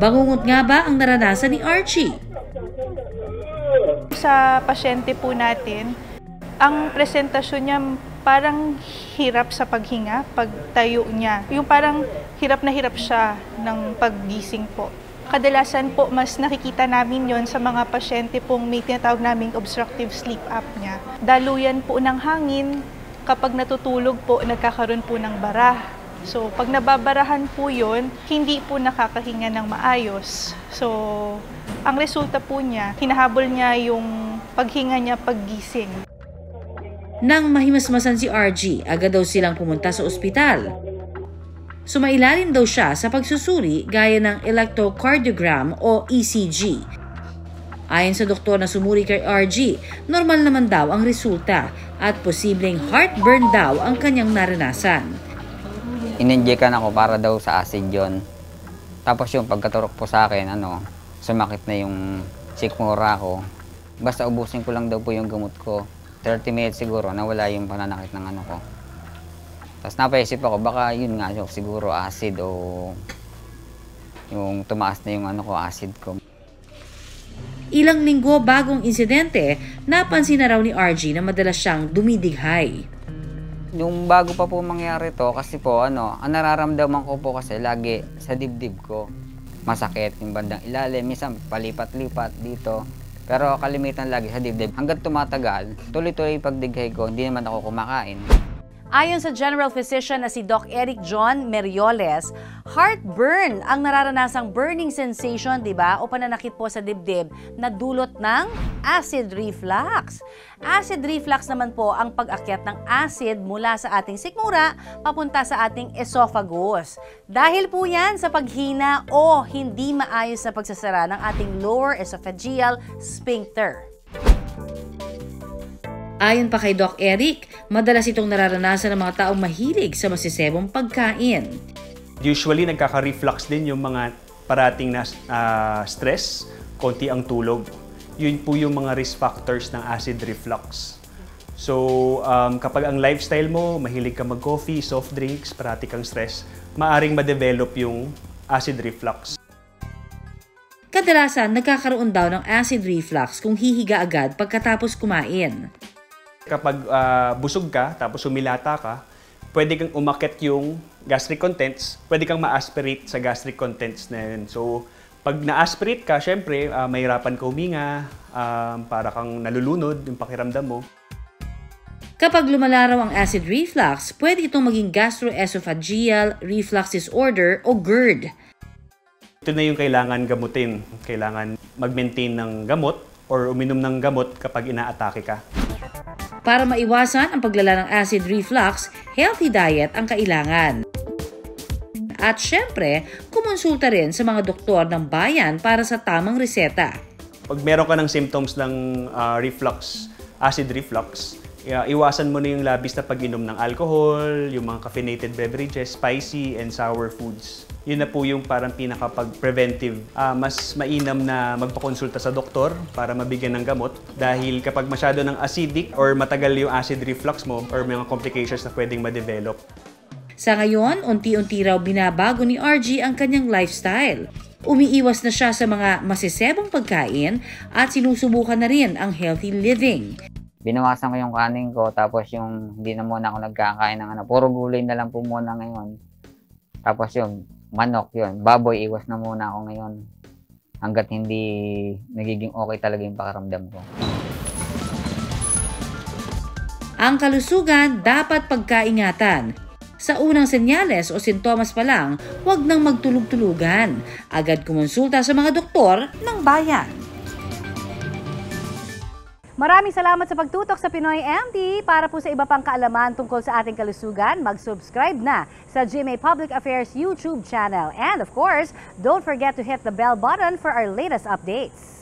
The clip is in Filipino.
Bangungot nga ba ang naranasan ni Archie? Sa pasyente po natin, ang presentasyon niya parang hirap sa paghinga, pagtayo niya. Yung parang hirap na hirap siya ng paggising po. Kadalasan po, mas nakikita namin yon sa mga pasyente pong may tinatawag naming obstructive sleep apnea. Daluyan po ng hangin, kapag natutulog po, nagkakaroon po ng bara. So, pag nababarahan po yon, hindi po nakakahinga ng maayos. So, ang resulta po niya, hinahabol niya yung paghinga niya paggising. Nang mahimasmasan si RG, agad daw silang pumunta sa ospital. Sumailalim daw siya sa pagsusuri gaya ng electrocardiogram o ECG. Ayon sa doktor na sumuri kay RG, normal naman daw ang resulta at posibleng heartburn daw ang kanyang naranasan. Ininjekan ako para daw sa acid yun. Tapos yung pagkaturok po sa akin, sumakit na yung sikmura ko. Basta ubusin ko lang daw po yung gamot ko. 30 minutes siguro, nawala yung pananakit ng ko. Tapos napaisip ako, baka yun nga, siguro acid o yung tumaas na yung acid ko. Ilang linggo bagong insidente, napansin na raw ni RG na madalas siyang dumidighay. Yung bago pa po mangyari to, kasi po ang nararamdaman ko po kasi lagi sa dibdib ko. Masakit yung bandang ilalim, minsan palipat-lipat dito. Pero kalimitan lagi sa dibdib. Hanggang tumatagal, tuloy-tuloy yung pagdighay ko, hindi naman ako kumakain. Ayon sa general physician na si Doc Eric John Merioles, heartburn ang nararanasang burning sensation, di ba, o pananakit po sa dibdib na dulot ng acid reflux. Acid reflux naman po ang pag-akyat ng acid mula sa ating sikmura papunta sa ating esophagus. Dahil po yan sa paghina o hindi maayos sa pagsasara ng ating lower esophageal sphincter. Ayon pa kay Doc Eric, madalas itong nararanasan ng mga taong mahilig sa masisebong pagkain. Usually, nagkaka-reflux din yung mga parating na stress, konti ang tulog. Yun po yung mga risk factors ng acid reflux. So, kapag ang lifestyle mo, mahilig ka mag-coffee, soft drinks, parati kang stress, maaring ma-develop yung acid reflux. Kadalasan, nagkakaroon daw ng acid reflux kung hihiga agad pagkatapos kumain. Kapag busog ka, tapos humilata ka, pwede kang umakyat yung gastric contents, pwede kang ma-aspirate sa gastric contents na yun. So, pag na-aspirate ka, syempre, mahirapan ka huminga, para kang nalulunod yung pakiramdam mo. Kapag lumalaraw ang acid reflux, pwede itong maging gastroesophageal reflux disorder o GERD. Ito na yung kailangan gamutin. Kailangan mag-maintain ng gamot or uminom ng gamot kapag inaatake ka. Para maiwasan ang paglala ng acid reflux, healthy diet ang kailangan. At syempre, kumonsulta rin sa mga doktor ng bayan para sa tamang reseta. Pag meron ka ng symptoms ng acid reflux, iwasan mo na yung labis na pag-inom ng alcohol, yung mga caffeinated beverages, spicy and sour foods. Yun na po yung parang pinaka-preventive. Mas mainam na magpakonsulta sa doktor para mabigyan ng gamot dahil kapag masyado ng acidic or matagal yung acid reflux mo or mga complications na pwedeng ma-develop. Sa ngayon, unti-unti raw binabago ni RG ang kanyang lifestyle. Umiiwas na siya sa mga masisebong pagkain at sinusubukan na rin ang healthy living. Binawasan ko yung kanin ko, tapos yung hindi na muna ako nagkakain ng puro gulay na lang po muna ngayon. Tapos yung manok yun, baboy, iwas na muna ako ngayon. Hanggat hindi nagiging okay talaga yung pakiramdam ko. Ang kalusugan dapat pagkaingatan. Sa unang senyales o sintomas pa lang, huwag nang magtulog-tulugan. Agad kumonsulta sa mga doktor ng bayan. Maraming salamat sa pagtutok sa Pinoy MD. Para po sa iba pang kaalaman tungkol sa ating kalusugan, mag-subscribe na sa GMA Public Affairs YouTube channel. And of course, don't forget to hit the bell button for our latest updates.